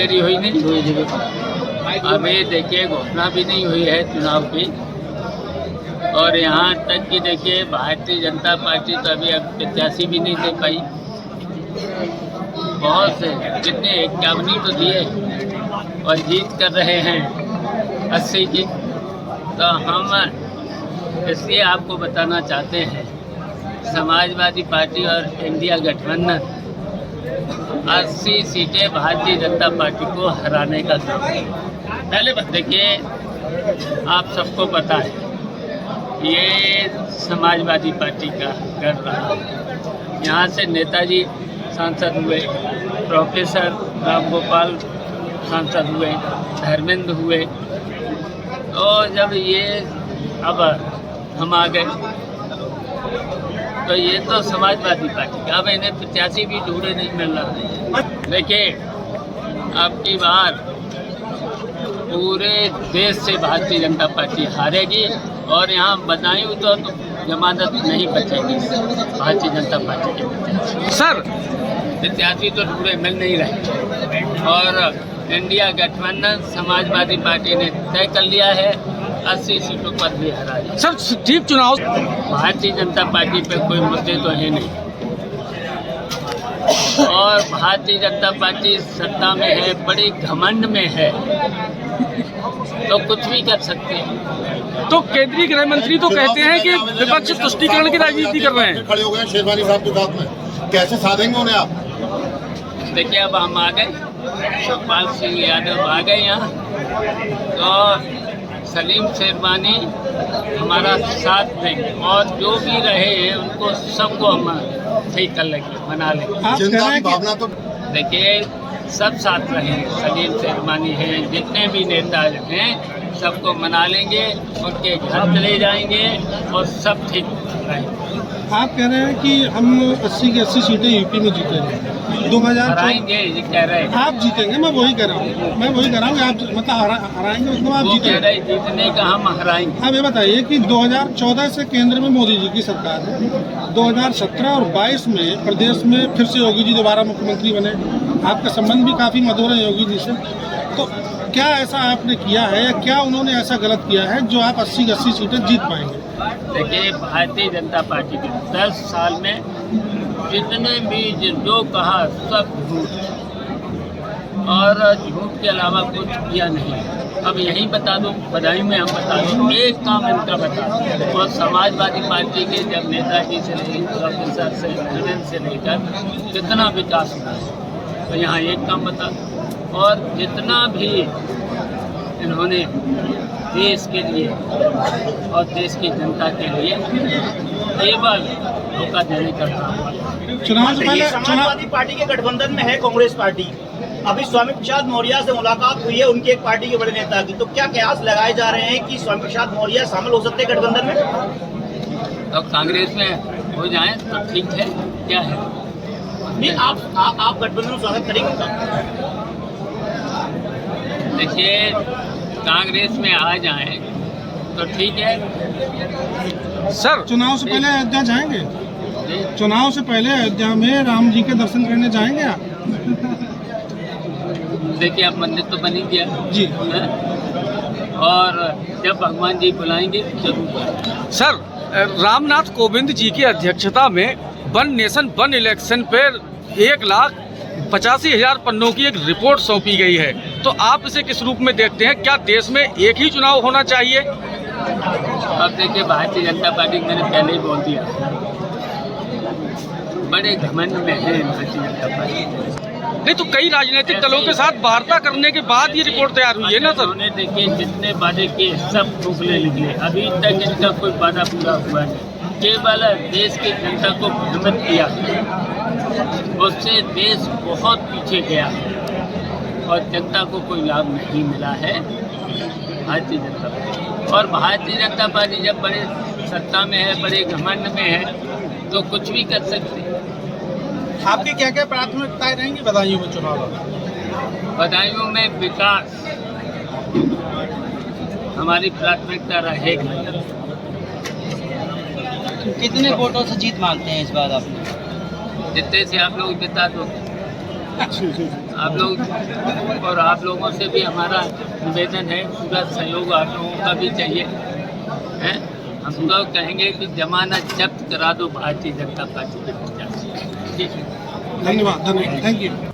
देरी हुई नहीं हुई। अभी देखिए घोषणा भी नहीं हुई है चुनाव की, और यहाँ तक कि देखिए भारतीय जनता पार्टी तो अभी अब प्रत्याशी भी नहीं दे पाई। बहुत से कितने 51 तो दिए और जीत कर रहे हैं 80 की। तो हम इसलिए आपको बताना चाहते हैं, समाजवादी पार्टी और इंडिया गठबंधन 80 सीटें भारतीय जनता पार्टी को हराने का काम है। पहले देखिए, आप सबको पता है ये समाजवादी पार्टी का गढ़ रहा। यहाँ से नेताजी सांसद हुए, प्रोफेसर रामगोपाल सांसद हुए, धर्मेंद्र हुए। और जब ये अब हम आ गए तो ये तो समाजवादी पार्टी का, अब इन्हें प्रत्याशी भी ढूंढे नहीं मिल रहा। देखिए अब की बार पूरे देश से भारतीय जनता पार्टी हारेगी, और यहाँ बदायूं तो जमानत नहीं बचेगी भारतीय जनता पार्टी के प्रत्याशी। सर प्रत्याशी तो ढूंढे मिल नहीं रहे, और इंडिया गठबंधन समाजवादी पार्टी ने तय कर लिया है 80 सीटों पर भी हरा है। सर चीफ चुनाव भारतीय जनता पार्टी पे कोई मुद्दे तो है नहीं, और भारतीय जनता पार्टी सत्ता में है, बड़ी घमंड में है, तो कुछ भी कर सकते हैं। तो केंद्रीय गृह मंत्री तो कहते हैं कि विपक्ष तुष्टीकरण की राजनीति कर रहे हैं। खड़े हो गए शेरवानी साहब के साथ में, कैसे साधेंगे उन्हें आप? देखिए अब हम आ गए, सुखपाल सिंह यादव आ गए यहाँ, तो सलीम शेरवानी हमारा साथ देंगे, और जो भी रहे हैं उनको सबको हम ठीक कर लेंगे, मना लेंगे। जनता की भावना तो देखिए सब साथ रहेंगे, सलीम शेरवानी हैं, जितने भी नेता हैं सबको मना लेंगे, उनके घर चले जाएंगे और सब ठीक रहेंगे। आप कह रहे हैं कि हम 80 की 80 सीटें यूपी में जीतेंगे 2000 हराएंगे, ये कह रहे हैं। आप जीतेंगे, मैं वही कह रहा हूँ, मैं वही कह रहा हूँ कि आप मतलब हराएंगे, मतलब आप वो कह जीतेंगे। रहे जीतने का हम हराएंगे। आप ये बताइए कि 2014 से केंद्र में मोदी जी की सरकार है, 2017 और 22 में प्रदेश में फिर से योगी जी दोबारा मुख्यमंत्री बने, आपका संबंध भी काफ़ी मधुर है योगी जी से। तो क्या ऐसा आपने किया है, या क्या उन्होंने ऐसा गलत किया है जो आप 80 की 80 सीटें जीत पाएंगे? देखिए भारतीय जनता पार्टी के 10 साल में जितने भी जो कहा सब झूठ, और झूठ के अलावा कुछ किया नहीं। अब यही बता दूं, बधाई में हम बता दूं, एक काम इनका बता दूं, और समाजवादी पार्टी के जब नेताजी से लेकर प्रोफेसर से धर्मेंद्र से लेकर कितना विकास हुआ है, तो यहाँ एक काम बता दूं। और जितना भी इन्होंने देश के लिए और देश की जनता के लिए केवल धोखा देने का काम हुआ। चुनाव से पहले समाजवादी पार्टी के गठबंधन में है कांग्रेस पार्टी, अभी स्वामी प्रसाद मौर्य से मुलाकात हुई है उनकी एक पार्टी के बड़े नेता की, तो क्या कयास लगाए जा रहे हैं कि स्वामी प्रसाद मौर्य शामिल हो सकते हैं गठबंधन में? अब कांग्रेस में हो जाए तो ठीक है, क्या है नहीं, आप गठबंधन में स्वागत करेंगे? देखिए कांग्रेस में आ जाएं तो ठीक है। सर चुनाव से पहले अयोध्या जाएंगे? जी, चुनाव से पहले अयोध्या में राम जी के दर्शन करने जाएंगे आप? देखिए अब मंदिर तो बन ही गया जी। है? और जब भगवान जी बुलाएंगे जरूर। सर रामनाथ कोविंद जी की अध्यक्षता में वन नेशन वन इलेक्शन पर 1,85,000 पन्नों की एक रिपोर्ट सौंपी गई है, तो आप इसे किस रूप में देखते हैं? क्या देश में एक ही चुनाव होना चाहिए? अब देखिए भारतीय जनता पार्टी, मैंने पहले ही बोल दिया, बड़े घमंड में है भारतीय जनता पार्टी। नहीं तो कई राजनीतिक दलों के साथ वार्ता करने के बाद ये रिपोर्ट तैयार हुई है ना सर? उन्होंने देखिए जितने वादे किए सब ठुकरे निकले, अभी तक इनका कोई वादा पूरा हुआ नहीं, केवल देश की जनता को भ्रमित किया, उससे देश बहुत पीछे गया और जनता को कोई लाभ नहीं मिला है भारतीय जनता पार्टी। और भारतीय जनता पार्टी जब बड़े सत्ता में है, बड़े घमंड में है, तो कुछ भी कर सकते हैं। आपकी क्या क्या प्राथमिकताएं रहेंगी बदायूं में चुनाव? बदायूं में विकास हमारी प्राथमिकता रहेगी। कितने वोटों से जीत मानते हैं इस बार आप? जितने से आप लोग बता दो, आप लोग और आप लोगों से भी हमारा निवेदन है, पूरा सहयोग आप लोगों का भी चाहिए है। हम तो कहेंगे कि जमानत जब्त करा दो भारतीय जनता पार्टी के प्रत्याशी। ठीक है, धन्यवाद, थैंक यू।